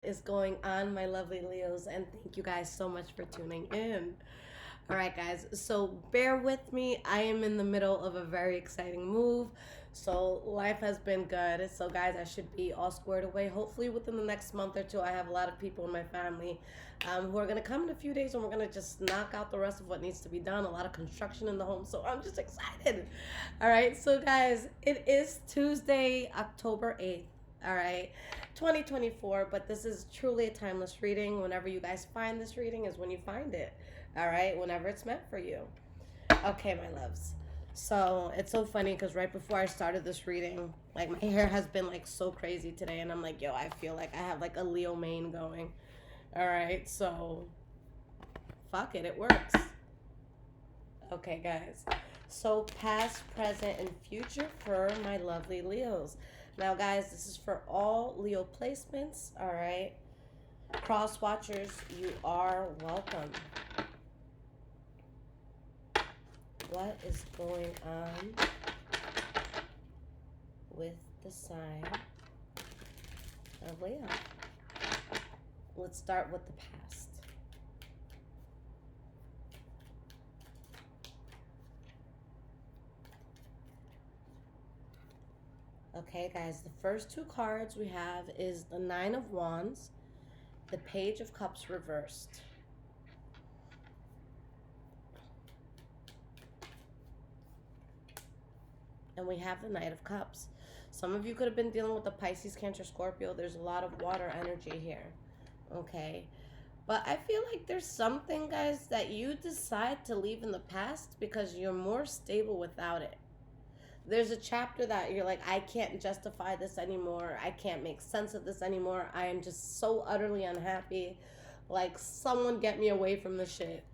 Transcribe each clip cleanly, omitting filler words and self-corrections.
Is going on, my lovely Leos, and thank you guys so much for tuning in. All right, guys, so bear with me. I am in the middle of a very exciting move. So, life has been good. So, guys, I should be all squared away. Hopefully, within the next month or two, I have a lot of people in my family who are going to come in a few days and we're going to just knock out the rest of what needs to be done. A lot of construction in the home. So, I'm just excited. All right, so, guys, it is Tuesday, October 8th. All right, 2024, but this is truly a timeless reading. Whenever you guys find this reading is when you find it. All right, whenever it's meant for you. Okay, my loves. So it's so funny because right before I started this reading, like my hair has been like so crazy today, and I'm like, yo, I feel like I have like a Leo mane going. All right, so fuck it, it works. Okay, guys. So past, present, and future for my lovely Leos. Now, guys, this is for all Leo placements. All right, cross watchers, you are welcome. What is going on with the sign of Leo? Let's start with the past. Okay, guys, the first two cards we have is the Nine of Wands, the Page of Cups reversed. And we have the Knight of Cups. Some of you could have been dealing with the Pisces, Cancer, Scorpio. There's a lot of water energy here. Okay. But I feel like there's something, guys, that you decide to leave in the past because you're more stable without it. There's a chapter that you're like, I can't justify this anymore. I can't make sense of this anymore. I am just so utterly unhappy. Like, someone get me away from this shit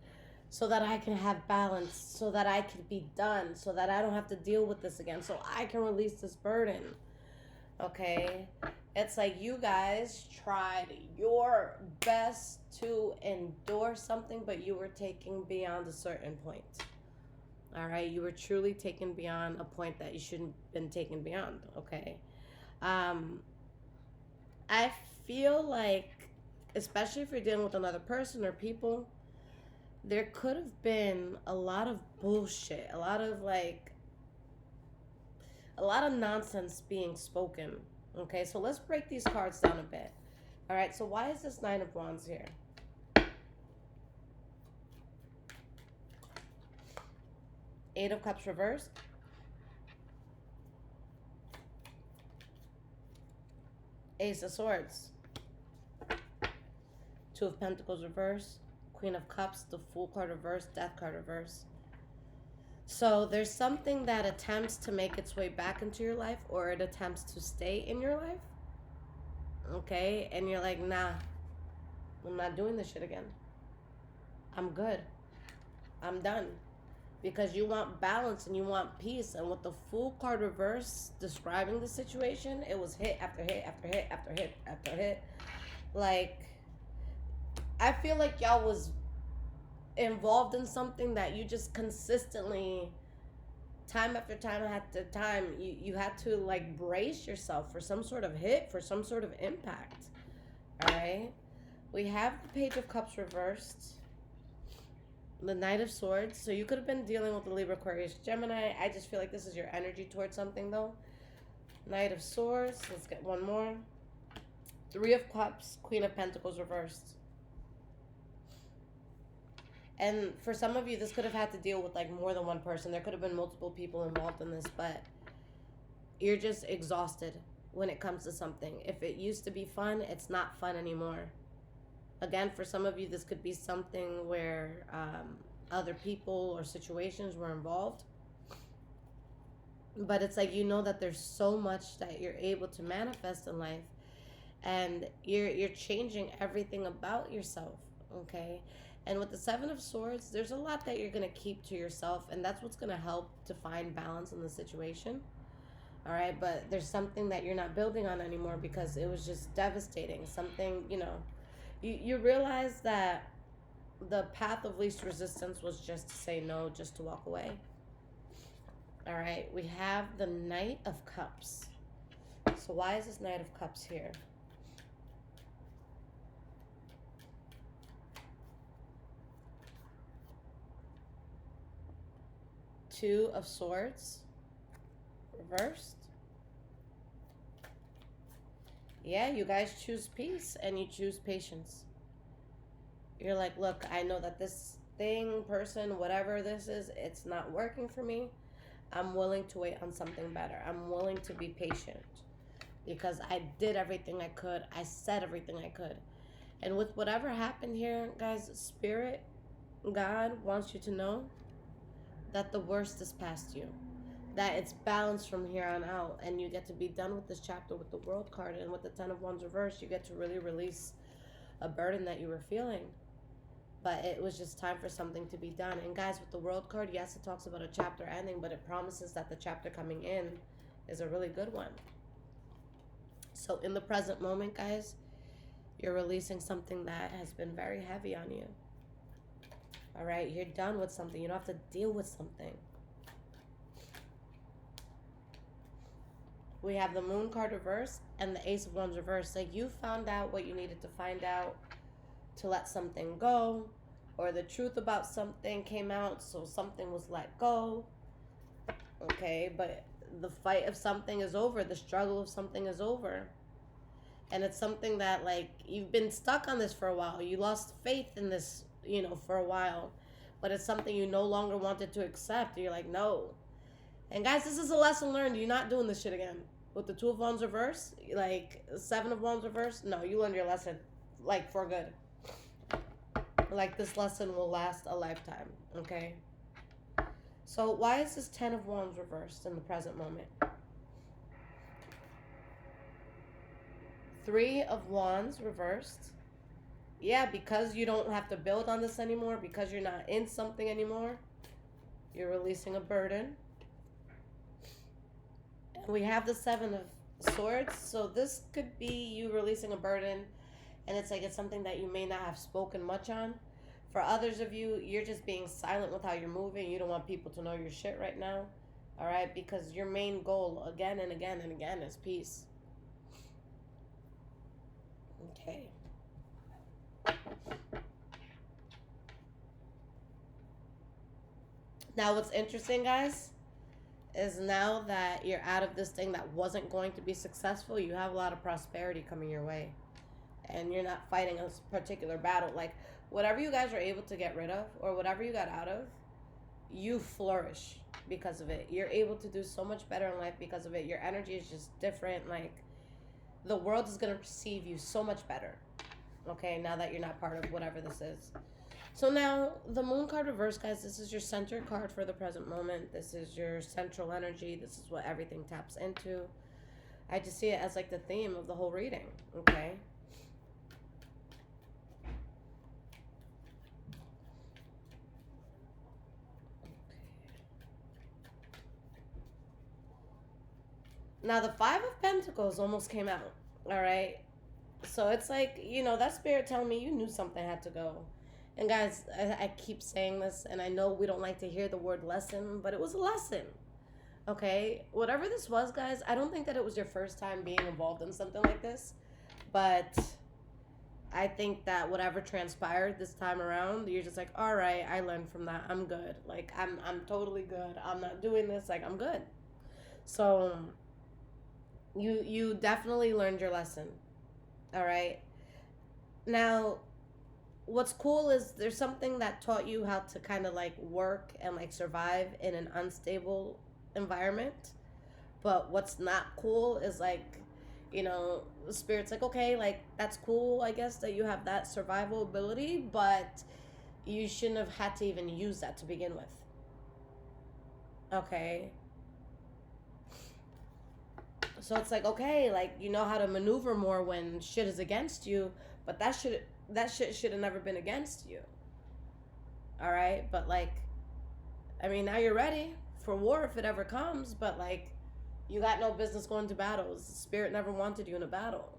so that I can have balance, so that I can be done, so that I don't have to deal with this again, so I can release this burden. Okay? It's like you guys tried your best to endure something, but you were taken beyond a certain point. All right? You were truly taken beyond a point that you shouldn't have been taken beyond. Okay? Um, I feel like, especially if you're dealing with another person or people, there could have been a lot of bullshit, a lot of nonsense being spoken. Okay, so let's break these cards down a bit. All right, so why is this Nine of Wands here? Eight of Cups reversed. Ace of Swords. Two of Pentacles reversed. Queen of Cups, the Fool card reversed, Death card reversed. So there's something that attempts to make its way back into your life, or it attempts to stay in your life. Okay, and you're like, nah, I'm not doing this shit again. I'm good. I'm done. Because you want balance and you want peace. And with the Fool card reverse describing the situation, it was hit after hit after hit after hit after hit. Like, I feel like y'all was involved in something that you just consistently, time after time after time, you had to like brace yourself for some sort of hit, for some sort of impact. All right, we have the Page of Cups reversed, the Knight of Swords. So you could have been dealing with the Libra, Aquarius, Gemini. I just feel like this is your energy towards something though. Knight of Swords. Let's get one more. Three of Cups, Queen of Pentacles reversed. And for some of you, this could have had to deal with like more than one person. There could have been multiple people involved in this, but you're just exhausted when it comes to something. If it used to be fun, it's not fun anymore. Again, for some of you, this could be something where other people or situations were involved. But it's like, you know that there's so much that you're able to manifest in life, and you're changing everything about yourself. Okay. And with the Seven of Swords, there's a lot that you're going to keep to yourself, and that's what's going to help to find balance in the situation. All right, but there's something that you're not building on anymore because it was just devastating. Something, you realize that the path of least resistance was just to say no, just to walk away. All right, we have the Knight of Cups. So why is this Knight of Cups here? Two of Swords reversed. Yeah, you guys choose peace and you choose patience. You're like, look, I know that this thing, person, whatever this is, it's not working for me. I'm willing to wait on something better. I'm willing to be patient because I did everything I could. I said everything I could. And with whatever happened here, guys, Spirit, God wants you to know that the worst is past you. That it's balanced from here on out. And you get to be done with this chapter with the World card. And with the Ten of Wands reversed, you get to really release a burden that you were feeling. But it was just time for something to be done. And guys, with the World card, yes, it talks about a chapter ending, but it promises that the chapter coming in is a really good one. So in the present moment, guys, you're releasing something that has been very heavy on you. All right, you're done with something. You don't have to deal with something. We have the Moon card reversed and the Ace of Wands reversed. Like you found out what you needed to find out to let something go, or the truth about something came out, so something was let go. Okay, but the fight of something is over. The struggle of something is over. And it's something that, like, you've been stuck on this for a while. You lost faith in this, you know, for a while. But it's something you no longer wanted to accept. You're like, no. And guys, this is a lesson learned. You're not doing this shit again. With the Two of Wands reversed, like, Seven of Wands reversed, no, you learned your lesson, like, for good. Like, this lesson will last a lifetime, okay? So why is this Ten of Wands reversed in the present moment? Three of Wands reversed. Yeah, because you don't have to build on this anymore, because you're not in something anymore, you're releasing a burden. And we have the Seven of Swords, so this could be you releasing a burden, and it's like it's something that you may not have spoken much on. For others of you, you're just being silent with how you're moving. You don't want people to know your shit right now, all right? Because your main goal again and again and again is peace. Okay. Now, what's interesting, guys, is now that you're out of this thing that wasn't going to be successful, you have a lot of prosperity coming your way. And you're not fighting a particular battle. Like, whatever you guys are able to get rid of or whatever you got out of, you flourish because of it. You're able to do so much better in life because of it. Your energy is just different. Like, the world is going to perceive you so much better. Okay, now that you're not part of whatever this is. So now, the Moon card reverse, guys, this is your center card for the present moment. This is your central energy. This is what everything taps into. I just see it as like the theme of the whole reading, okay? Now, the Five of Pentacles almost came out, all right? So it's like, you know, that spirit telling me you knew something had to go. And guys, I keep saying this, and I know we don't like to hear the word lesson, but it was a lesson, okay? Whatever this was, guys, I don't think that it was your first time being involved in something like this, but I think that whatever transpired this time around, you're just like, all right, I learned from that. I'm good. Like, I'm totally good. I'm not doing this. Like, I'm good. So you definitely learned your lesson, all right? Now, what's cool is there's something that taught you how to kind of like work and like survive in an unstable environment. But what's not cool is like, you know, the spirit's like, okay, like that's cool, I guess, that you have that survival ability, but you shouldn't have had to even use that to begin with. Okay. So it's like, okay, like you know how to maneuver more when shit is against you, but that shit should have never been against you. All right? But like, I mean, now you're ready for war if it ever comes, but like you got no business going to battles. Spirit never wanted you in a battle.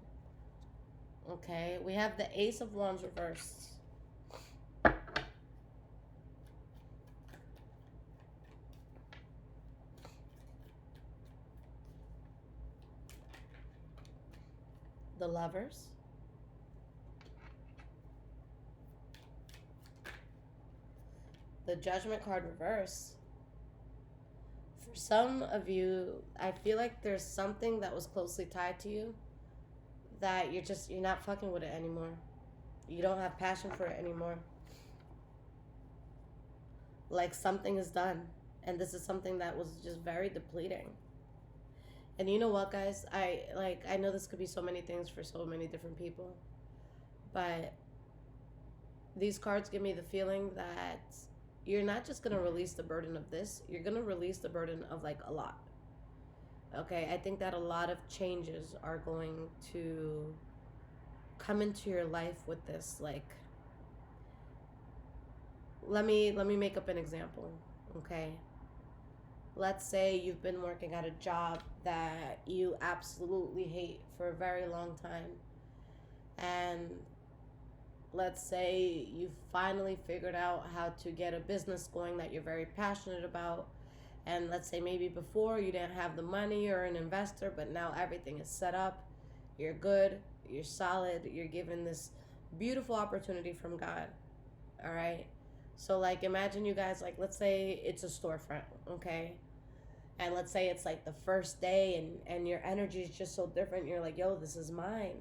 Okay? We have the Ace of Wands reversed. The Lovers. The Judgment card reverse. For some of you, I feel like there's something that was closely tied to you that you're not fucking with it anymore. You don't have passion for it anymore. Like something is done. And this is something that was just very depleting. And you know what, guys? I know this could be so many things for so many different people. But these cards give me the feeling that you're not just going to release the burden of this, you're going to release the burden of like a lot. Okay, I think that a lot of changes are going to come into your life with this. Like, let me make up an example. Okay, let's say you've been working at a job that you absolutely hate for a very long time, and let's say you finally figured out how to get a business going that you're very passionate about. And let's say maybe before you didn't have the money or an investor, but now everything is set up. You're good, you're solid, you're given this beautiful opportunity from God. All right. So like imagine you guys, like let's say it's a storefront, okay? And let's say it's like the first day and your energy is just so different. You're like, yo, this is mine.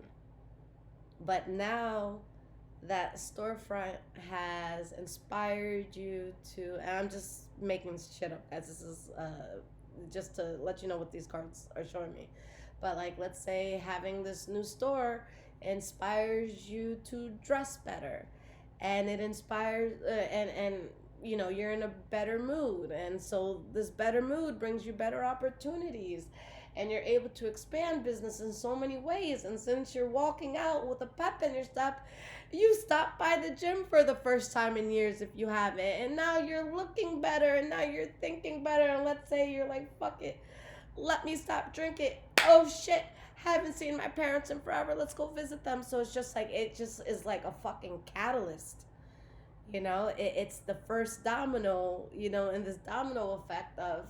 But now that storefront has inspired you to, and I'm just making shit up as this is just to let you know what these cards are showing me. But like let's say having this new store inspires you to dress better, and it inspires and you know you're in a better mood, and so this better mood brings you better opportunities, and you're able to expand business in so many ways. And since you're walking out with a pep in your step, you stopped by the gym for the first time in years if you haven't, and now you're looking better, and now you're thinking better. And let's say you're like, fuck it, let me stop drinking. Oh shit, haven't seen my parents in forever, let's go visit them. So it's just like, it just is like a fucking catalyst. You know, it's the first domino, you know, in this domino effect of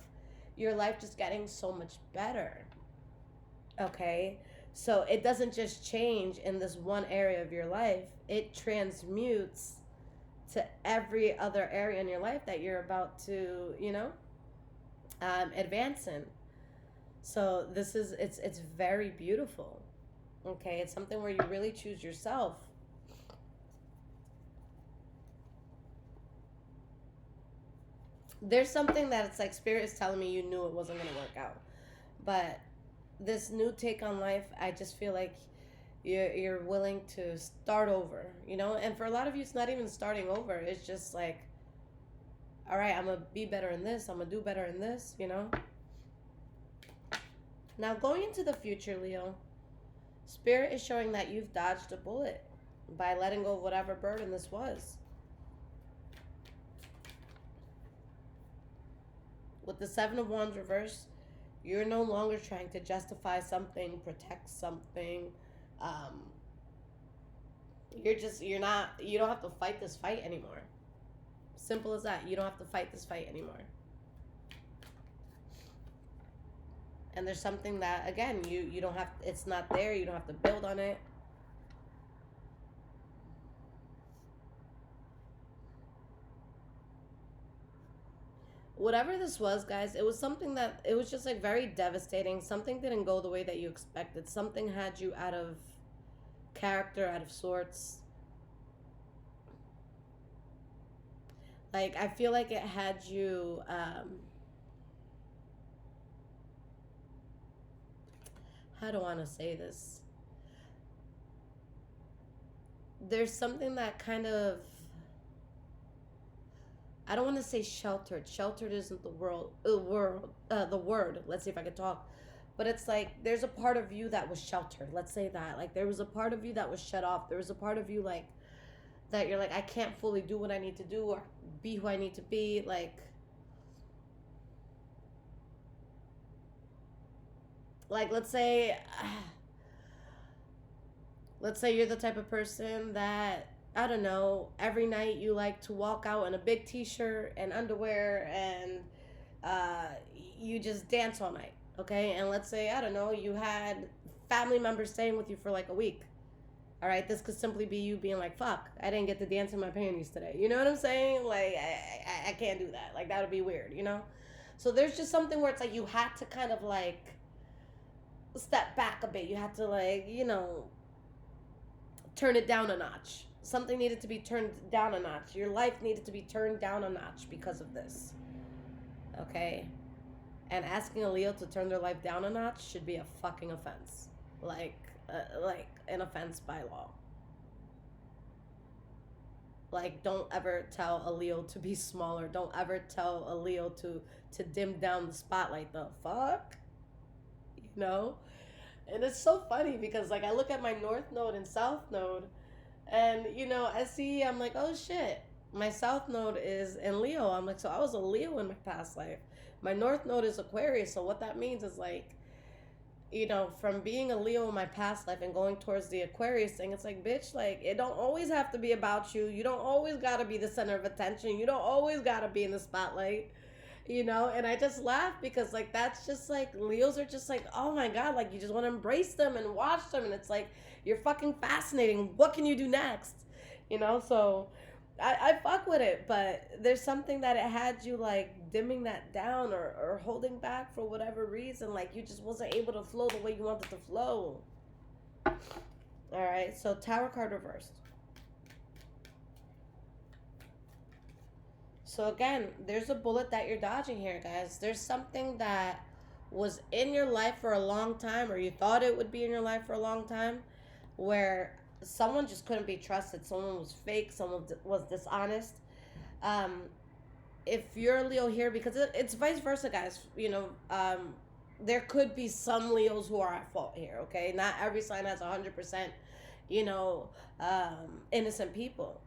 your life just getting so much better. Okay? So it doesn't just change in this one area of your life, it transmutes to every other area in your life that you're about to, you know, advance in. So this is, it's very beautiful. Okay? It's something where you really choose yourself. There's something that it's like Spirit is telling me you knew it wasn't going to work out. But this new take on life, I just feel like you're willing to start over, you know? And for a lot of you, it's not even starting over. It's just like, all right, I'm going to be better in this. I'm going to do better in this, you know? Now, going into the future, Leo, Spirit is showing that you've dodged a bullet by letting go of whatever burden this was. With the Seven of Wands reverse, you're no longer trying to justify something, protect something. You don't have to fight this fight anymore. Simple as that. You don't have to fight this fight anymore. And there's something that, again, you don't have, it's not there, you don't have to build on it. Whatever this was, guys, it was something that, it was just like very devastating. Something didn't go the way that you expected. Something had you out of character, out of sorts. Like, I feel like it had you, how do I want to say this? There's something that kind of, I don't want to say sheltered. Sheltered isn't the word. Let's see if I can talk. But it's like there's a part of you that was sheltered. Let's say that. Like there was a part of you that was shut off. There was a part of you like that you're like, I can't fully do what I need to do or be who I need to be. Like let's say you're the type of person that, I don't know, every night you like to walk out in a big t-shirt and underwear and you just dance all night, okay? And let's say, I don't know, you had family members staying with you for like a week. All right, this could simply be you being like, fuck, I didn't get to dance in my panties today. You know what I'm saying? Like, I can't do that. Like, that would be weird, you know? So there's just something where it's like you had to kind of like step back a bit. You had to like, turn it down a notch. Something needed to be turned down a notch. Your life needed to be turned down a notch because of this. Okay? And asking a Leo to turn their life down a notch should be a fucking offense. Like an offense by law. Like, don't ever tell a Leo to be smaller. Don't ever tell a Leo to dim down the spotlight. The fuck? You know? And it's so funny because, like, I look at my North Node and South Node, and, I'm like, oh, shit. My South Node is in Leo. I'm like, so I was a Leo in my past life. My North Node is Aquarius, so what that means is, like, from being a Leo in my past life and going towards the Aquarius thing, it's like, bitch, like, it don't always have to be about you. You don't always gotta be the center of attention. You don't always gotta be in the spotlight, And I just laugh because, like, that's just, like, Leos are just, like, oh, my God, like, you just want to embrace them and watch them. And it's, like, you're fucking fascinating. What can you do next? So I fuck with it. But there's something that it had you, like, dimming that down or holding back for whatever reason. Like, you just wasn't able to flow the way you wanted to flow. All right, so Tower card reversed. So again, there's a bullet that you're dodging here, guys. There's something that was in your life for a long time, or you thought it would be in your life for a long time, where someone just couldn't be trusted. Someone was fake. Someone was dishonest. If you're a Leo here, because it's vice versa, guys. There could be some Leos who are at fault here. Okay, not every sign has 100%, innocent people,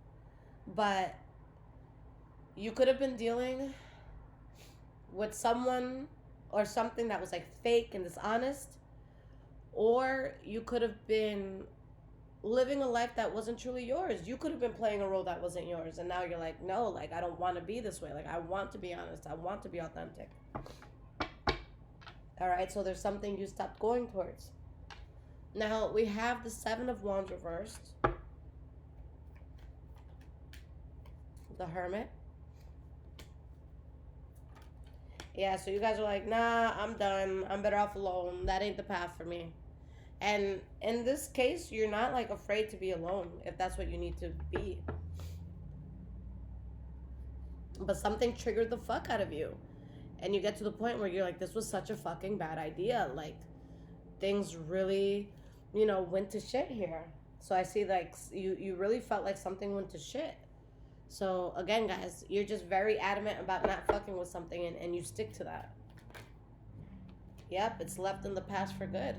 but you could have been dealing with someone or something that was like fake and dishonest, or you could have been living a life that wasn't truly yours. You could have been playing a role that wasn't yours, and now you're like, no, like, I don't want to be this way. Like, I want to be honest. I want to be authentic. All right, so there's something you stopped going towards. Now, we have the Seven of Wands reversed. The Hermit. Yeah, so you guys are like, nah, I'm done. I'm better off alone. That ain't the path for me. And in this case, you're not, like, afraid to be alone if that's what you need to be. But something triggered the fuck out of you. And you get to the point where you're like, this was such a fucking bad idea. Like, things really, went to shit here. So I see, like, you really felt like something went to shit. So, again, guys, you're just very adamant about not fucking with something, and you stick to that. Yep, it's left in the past for good.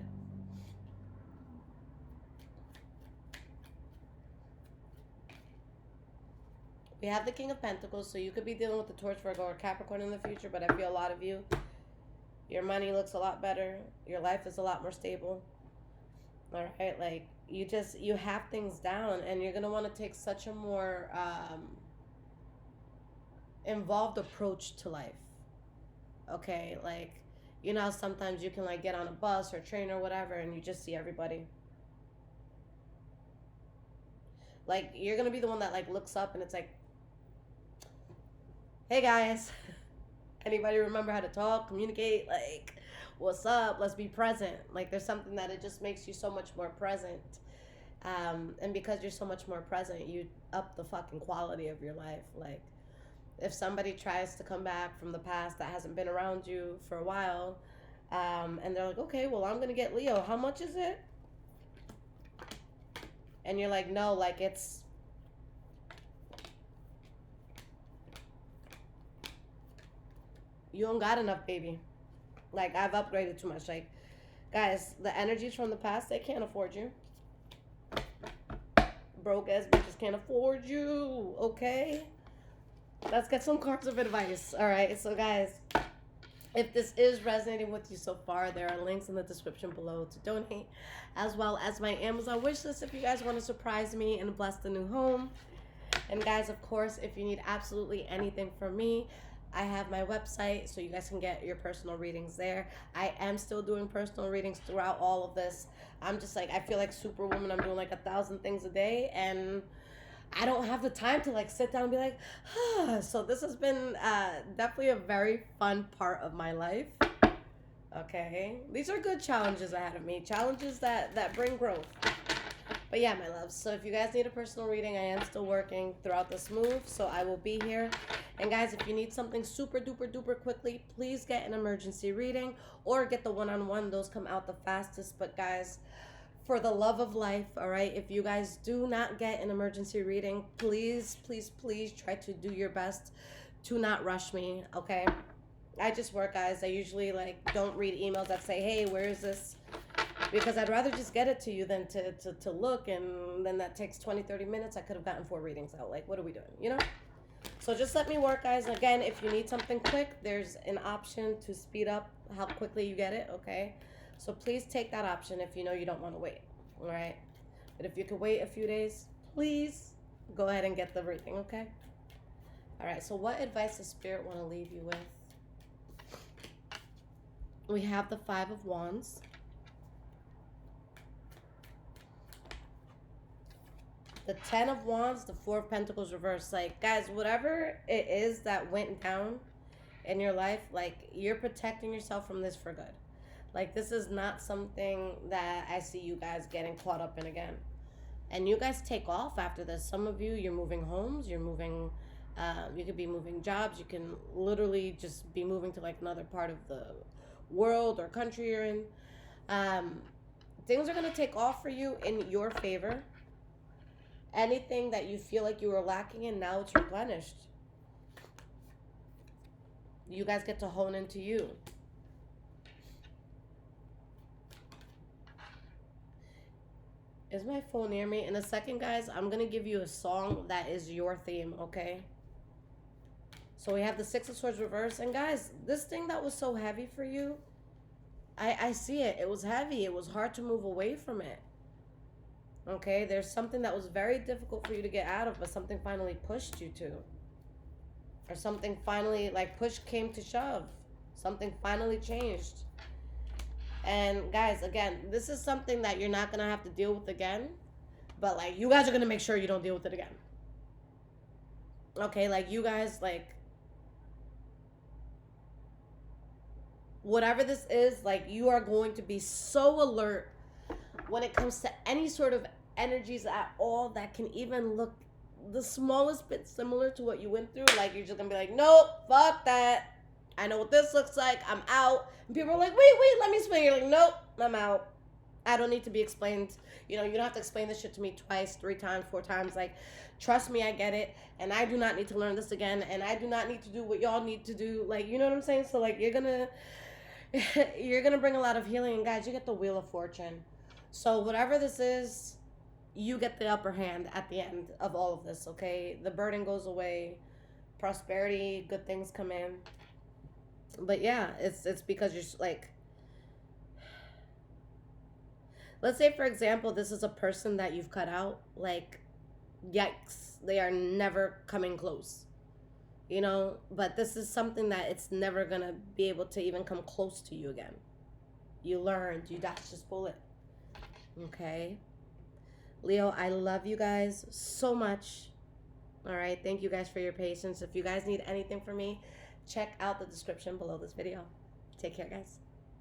We have the King of Pentacles, so you could be dealing with the Taurus, Virgo, or Capricorn in the future, but I feel a lot of you, your money looks a lot better. Your life is a lot more stable. All right, like, you have things down, and you're going to want to take such a more involved approach to life. Okay, like, sometimes you can, like, get on a bus or train or whatever, and you just see everybody. Like, you're going to be the one that, like, looks up, and it's like, hey, guys, anybody remember how to talk, communicate? Like, what's up? Let's be present. Like, there's something that it just makes you so much more present. And because you're so much more present, you up the fucking quality of your life. Like, if somebody tries to come back from the past that hasn't been around you for a while, and they're like, okay, well, I'm going to get Leo. How much is it? And you're like, no, like, you don't got enough, baby. Like, I've upgraded too much. Like, guys, the energies from the past, they can't afford you. Broke ass bitches can't afford you, okay? Let's get some cards of advice. All right, so guys, if this is resonating with you so far, there are links in the description below to donate, as well as my Amazon wishlist if you guys want to surprise me and bless the new home. And guys, of course, if you need absolutely anything from me, I have my website, so you guys can get your personal readings there. I am still doing personal readings throughout all of this. I'm just like, I feel like Superwoman. I'm doing like 1,000 things a day, and I don't have the time to like sit down and be like, so this has been definitely a very fun part of my life. Okay, these are good challenges ahead of me, challenges that bring growth. But yeah, my loves, so if you guys need a personal reading, I am still working throughout this move, so I will be here. And guys, if you need something super duper duper quickly, please get an emergency reading or get the one-on-one. Those come out the fastest. But guys, for the love of life, all right, if you guys do not get an emergency reading, please, please, please try to do your best to not rush me, okay? I just work, guys. I usually like don't read emails that say, hey, where is this? Because I'd rather just get it to you than to look, and then that takes 20-30 minutes. I could have gotten 4 readings out. Like, what are we doing, you know? So just let me work, guys. Again, if you need something quick, there's an option to speed up how quickly you get it, okay? So please take that option if you know you don't want to wait, all right? But if you could wait a few days, please go ahead and get the reading, okay? All right, so what advice does Spirit want to leave you with? We have the 5 of Wands. The 10 of Wands, the 4 of Pentacles reversed. Like, guys, whatever it is that went down in your life, like, you're protecting yourself from this for good. Like, this is not something that I see you guys getting caught up in again. And you guys take off after this. Some of you, you're moving homes, you're moving, you could be moving jobs. You can literally just be moving to, like, another part of the world or country you're in. Things are going to take off for you in your favor. Anything that you feel like you were lacking in, now it's replenished. You guys get to hone into you. Is my phone near me? In a second, guys, I'm going to give you a song that is your theme, okay? So we have the 6 of Swords reversed. And guys, this thing that was so heavy for you, I see it. It was heavy. It was hard to move away from it. Okay, there's something that was very difficult for you to get out of, but something finally pushed you to. Or something finally, like, push came to shove. Something finally changed. And guys, again, this is something that you're not going to have to deal with again. But, like, you guys are going to make sure you don't deal with it again. Okay, like, you guys, like, whatever this is, like, you are going to be so alert when it comes to any sort of energies at all that can even look the smallest bit similar to what you went through. Like, you're just gonna be like, nope, fuck that. I know what this looks like. I'm out. And people are like, wait, let me explain. You're like, nope, I'm out. I don't need to be explained. You know, you don't have to explain this shit to me twice, 3 times, 4 times. Like, trust me, I get it. And I do not need to learn this again. And I do not need to do what y'all need to do. Like, you know what I'm saying? So, like, you're gonna bring a lot of healing. And guys, you get the Wheel of Fortune. So whatever this is, you get the upper hand at the end of all of this, okay? The burden goes away, prosperity, good things come in. But yeah, it's because you're like, let's say, for example, this is a person that you've cut out. Like, yikes, they are never coming close, you know? But this is something that it's never going to be able to even come close to you again. You learned, you dodged this bullet. Okay, Leo, I love you guys so much. All right, thank you guys for your patience. If you guys need anything from me, check out the description below this video. Take care, guys.